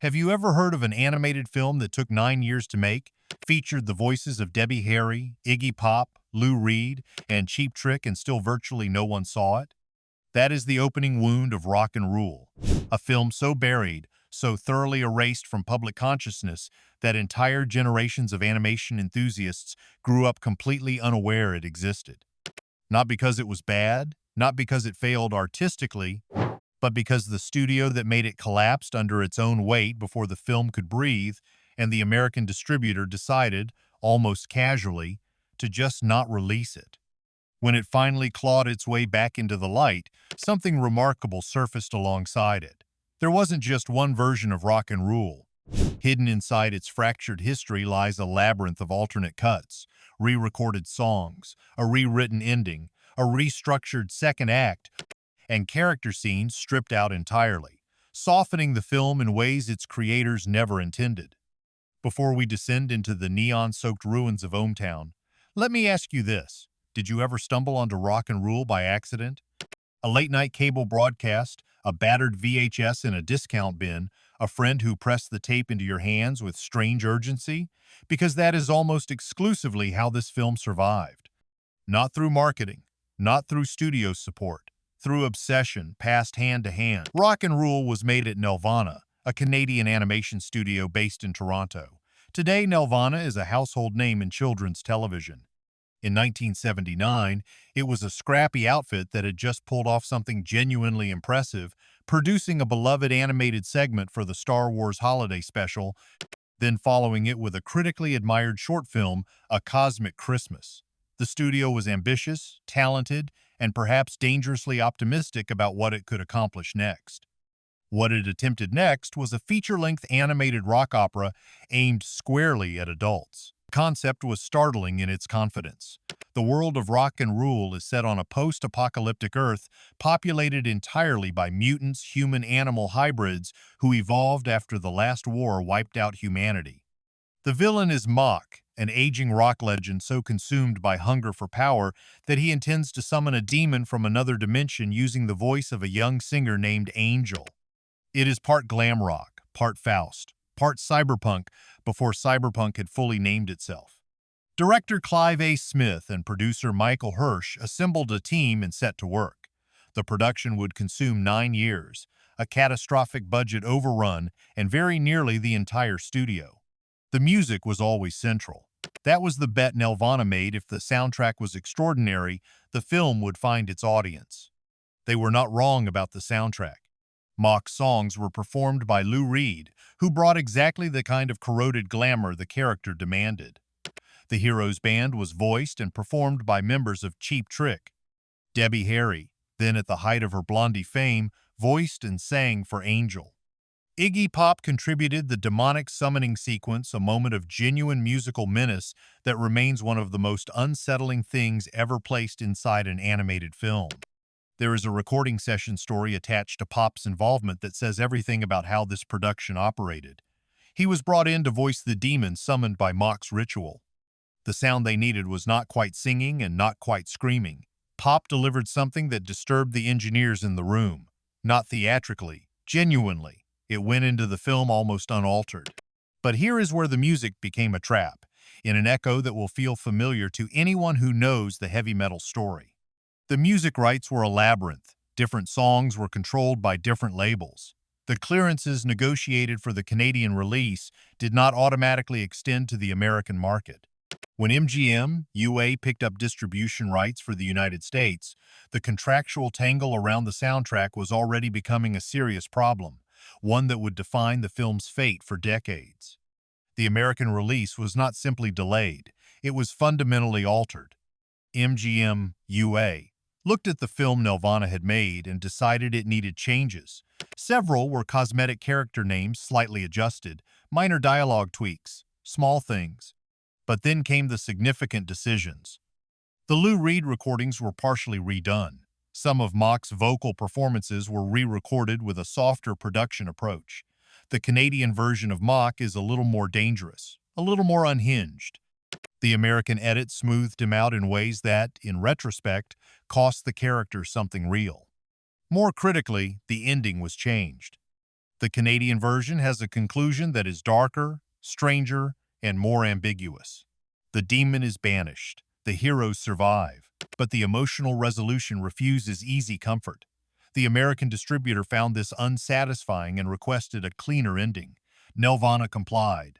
Have you ever heard of an animated film that took 9 years to make, featured the voices of Debbie Harry, Iggy Pop, Lou Reed, and Cheap Trick, and still virtually no one saw it? That is the opening wound of Rock and Rule, a film so buried, so thoroughly erased from public consciousness that entire generations of animation enthusiasts grew up completely unaware it existed. Not because it was bad, not because it failed artistically, but because the studio that made it collapsed under its own weight before the film could breathe, and the American distributor decided, almost casually, to just not release it. When it finally clawed its way back into the light, something remarkable surfaced alongside it. There wasn't just one version of Rock and Rule. Hidden inside its fractured history lies a labyrinth of alternate cuts, re-recorded songs, a rewritten ending, a restructured second act, and character scenes stripped out entirely, softening the film in ways its creators never intended. Before we descend into the neon-soaked ruins of ohmTown, let me ask you this. Did you ever stumble onto Rock and Rule by accident? A late-night cable broadcast, a battered VHS in a discount bin, a friend who pressed the tape into your hands with strange urgency? Because that is almost exclusively how this film survived. Not through marketing, not through studio support, through obsession passed hand to hand. Rock and Rule was made at Nelvana, a Canadian animation studio based in Toronto. Today, Nelvana is a household name in children's television. In 1979, it was a scrappy outfit that had just pulled off something genuinely impressive, producing a beloved animated segment for the Star Wars Holiday Special, then following it with a critically admired short film, A Cosmic Christmas. The studio was ambitious, talented, and perhaps dangerously optimistic about what it could accomplish next. What it attempted next was a feature-length animated rock opera aimed squarely at adults. The concept was startling in its confidence. The world of Rock and Rule is set on a post-apocalyptic Earth populated entirely by mutants, human-animal hybrids who evolved after the last war wiped out humanity. The villain is Mach, an aging rock legend so consumed by hunger for power that he intends to summon a demon from another dimension using the voice of a young singer named Angel. It is part glam rock, part Faust, part cyberpunk before cyberpunk had fully named itself. Director Clive A. Smith and producer Michael Hirsch assembled a team and set to work. The production would consume 9 years, a catastrophic budget overrun, and very nearly the entire studio. The music was always central. That was the bet Nelvana made. If the soundtrack was extraordinary, the film would find its audience. They were not wrong about the soundtrack. Mach's songs were performed by Lou Reed, who brought exactly the kind of corroded glamour the character demanded. The hero's band was voiced and performed by members of Cheap Trick. Debbie Harry, then at the height of her Blondie fame, voiced and sang for Angel. Iggy Pop contributed the demonic summoning sequence, a moment of genuine musical menace that remains one of the most unsettling things ever placed inside an animated film. There is a recording session story attached to Pop's involvement that says everything about how this production operated. He was brought in to voice the demon summoned by Mach's ritual. The sound they needed was not quite singing and not quite screaming. Pop delivered something that disturbed the engineers in the room. Not theatrically, genuinely. It went into the film almost unaltered. But here is where the music became a trap, in an echo that will feel familiar to anyone who knows the heavy metal story. The music rights were a labyrinth. Different songs were controlled by different labels. The clearances negotiated for the Canadian release did not automatically extend to the American market. When MGM, UA picked up distribution rights for the United States, the contractual tangle around the soundtrack was already becoming a serious problem, one that would define the film's fate for decades. The American release was not simply delayed, it was fundamentally altered. MGM, UA, looked at the film Nelvana had made and decided it needed changes. Several were cosmetic character names slightly adjusted, minor dialogue tweaks, small things. But then came the significant decisions. The Lou Reed recordings were partially redone. Some of Mach's vocal performances were re-recorded with a softer production approach. The Canadian version of Mach is a little more dangerous, a little more unhinged. The American edit smoothed him out in ways that, in retrospect, cost the character something real. More critically, the ending was changed. The Canadian version has a conclusion that is darker, stranger, and more ambiguous. The demon is banished, the heroes survive, but the emotional resolution refuses easy comfort. The American distributor found this unsatisfying and requested a cleaner ending. Nelvana complied.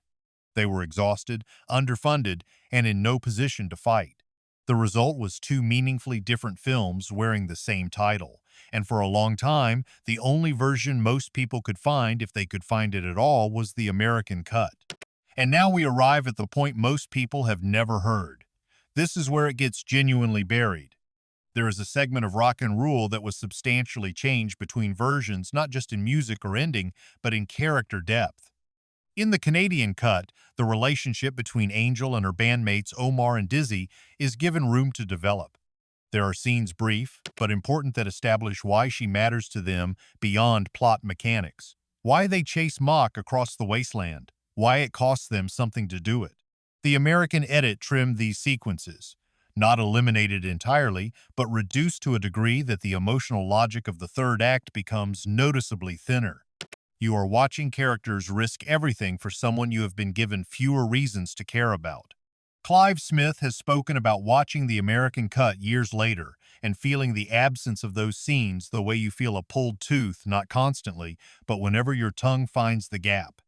They were exhausted, underfunded, and in no position to fight. The result was two meaningfully different films wearing the same title, and for a long time, the only version most people could find, if they could find it at all, was the American cut. And now we arrive at the point most people have never heard. This is where it gets genuinely buried. There is a segment of Rock and Rule that was substantially changed between versions, not just in music or ending, but in character depth. In the Canadian cut, the relationship between Angel and her bandmates Omar and Dizzy is given room to develop. There are scenes brief, but important, that establish why she matters to them beyond plot mechanics. Why they chase Mock across the wasteland. Why it costs them something to do it. The American edit trimmed these sequences. Not eliminated entirely, but reduced to a degree that the emotional logic of the third act becomes noticeably thinner. You are watching characters risk everything for someone you have been given fewer reasons to care about. Clive Smith has spoken about watching the American cut years later and feeling the absence of those scenes the way you feel a pulled tooth, not constantly, but whenever your tongue finds the gap.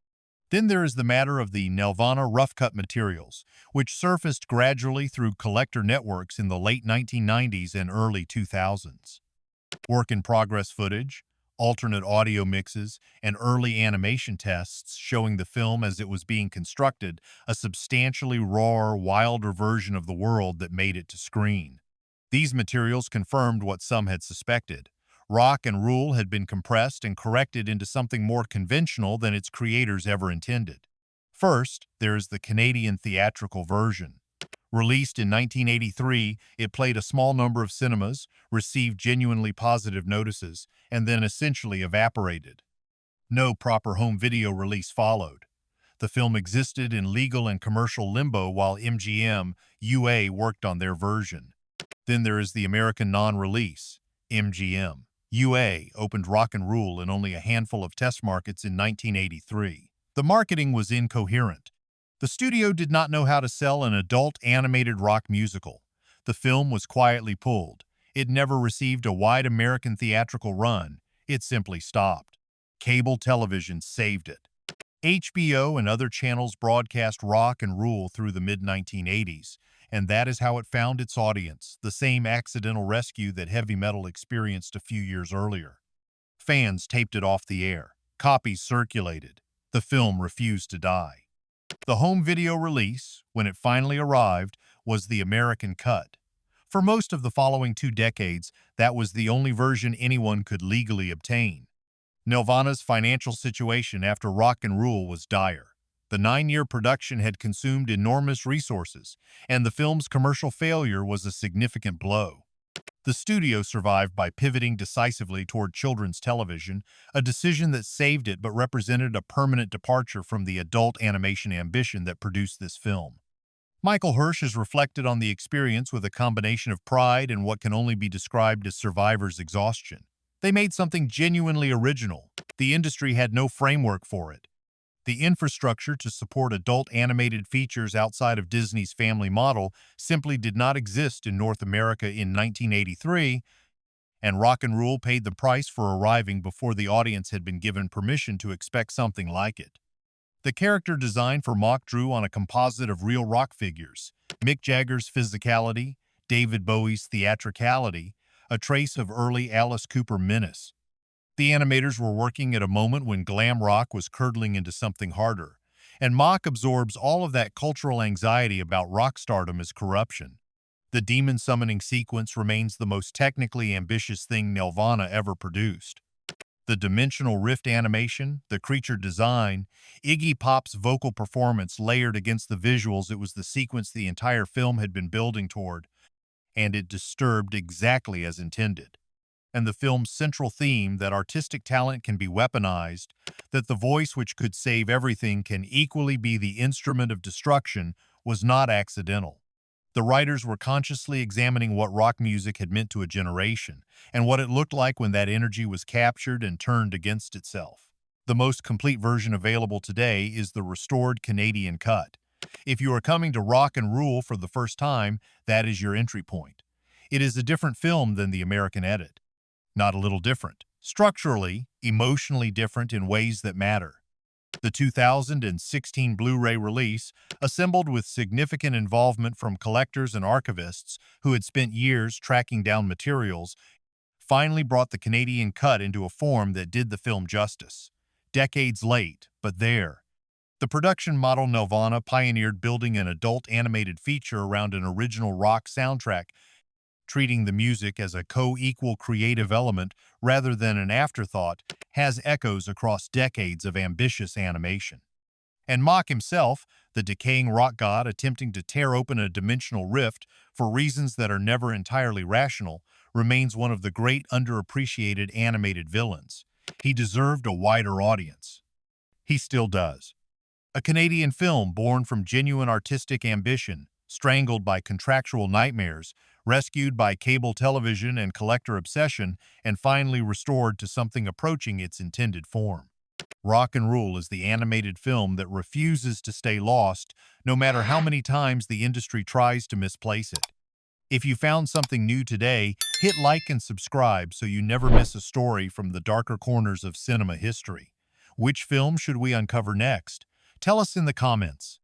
Then there is the matter of the Nelvana rough cut materials, which surfaced gradually through collector networks in the late 1990s and early 2000s. Work-in-progress footage, alternate audio mixes, and early animation tests showing the film as it was being constructed, a substantially rawer, wilder version of the world that made it to screen. These materials confirmed what some had suspected. Rock and Rule had been compressed and corrected into something more conventional than its creators ever intended. First, there is the Canadian theatrical version. Released in 1983, it played a small number of cinemas, received genuinely positive notices, and then essentially evaporated. No proper home video release followed. The film existed in legal and commercial limbo while MGM UA worked on their version. Then there is the American non-release. MGM UA opened Rock and Rule in only a handful of test markets in 1983. The marketing was incoherent. The studio did not know how to sell an adult animated rock musical. The film was quietly pulled. It never received a wide American theatrical run. It simply stopped. Cable television saved it. HBO and other channels broadcast Rock and Rule through the mid-1980s, and that is how it found its audience, the same accidental rescue that heavy metal experienced a few years earlier. Fans taped it off the air. Copies circulated. The film refused to die. The home video release, when it finally arrived, was the American cut. For most of the following 2 decades, that was the only version anyone could legally obtain. Nelvana's financial situation after Rock and Rule was dire. The 9-year production had consumed enormous resources, and the film's commercial failure was a significant blow. The studio survived by pivoting decisively toward children's television, a decision that saved it but represented a permanent departure from the adult animation ambition that produced this film. Michael Hirsch has reflected on the experience with a combination of pride and what can only be described as survivor's exhaustion. They made something genuinely original. The industry had no framework for it. The infrastructure to support adult animated features outside of Disney's family model simply did not exist in North America in 1983, and Rock and Rule paid the price for arriving before the audience had been given permission to expect something like it. The character design for Mock drew on a composite of real rock figures, Mick Jagger's physicality, David Bowie's theatricality, a trace of early Alice Cooper menace. The animators were working at a moment when glam rock was curdling into something harder, and Mock absorbs all of that cultural anxiety about rock stardom as corruption. The demon summoning sequence remains the most technically ambitious thing Nelvana ever produced. The dimensional rift animation, the creature design, Iggy Pop's vocal performance layered against the visuals, it was the sequence the entire film had been building toward, and it disturbed exactly as intended. And the film's central theme, that artistic talent can be weaponized, that the voice which could save everything can equally be the instrument of destruction, was not accidental. The writers were consciously examining what rock music had meant to a generation, and what it looked like when that energy was captured and turned against itself. The most complete version available today is the restored Canadian cut. If you are coming to Rock and Rule for the first time, that is your entry point. It is a different film than the American edit. Not a little different. Structurally, emotionally different in ways that matter. The 2016 Blu-ray release, assembled with significant involvement from collectors and archivists who had spent years tracking down materials, finally brought the Canadian cut into a form that did the film justice. Decades late, but there. The production model Nelvana pioneered building an adult animated feature around an original rock soundtrack, treating the music as a co-equal creative element rather than an afterthought, has echoes across decades of ambitious animation. And Mach himself, the decaying rock god attempting to tear open a dimensional rift for reasons that are never entirely rational, remains one of the great underappreciated animated villains. He deserved a wider audience. He still does. A Canadian film born from genuine artistic ambition, strangled by contractual nightmares, rescued by cable television and collector obsession, and finally restored to something approaching its intended form. Rock and Rule is the animated film that refuses to stay lost, no matter how many times the industry tries to misplace it. If you found something new today, hit like and subscribe so you never miss a story from the darker corners of cinema history. Which film should we uncover next? Tell us in the comments.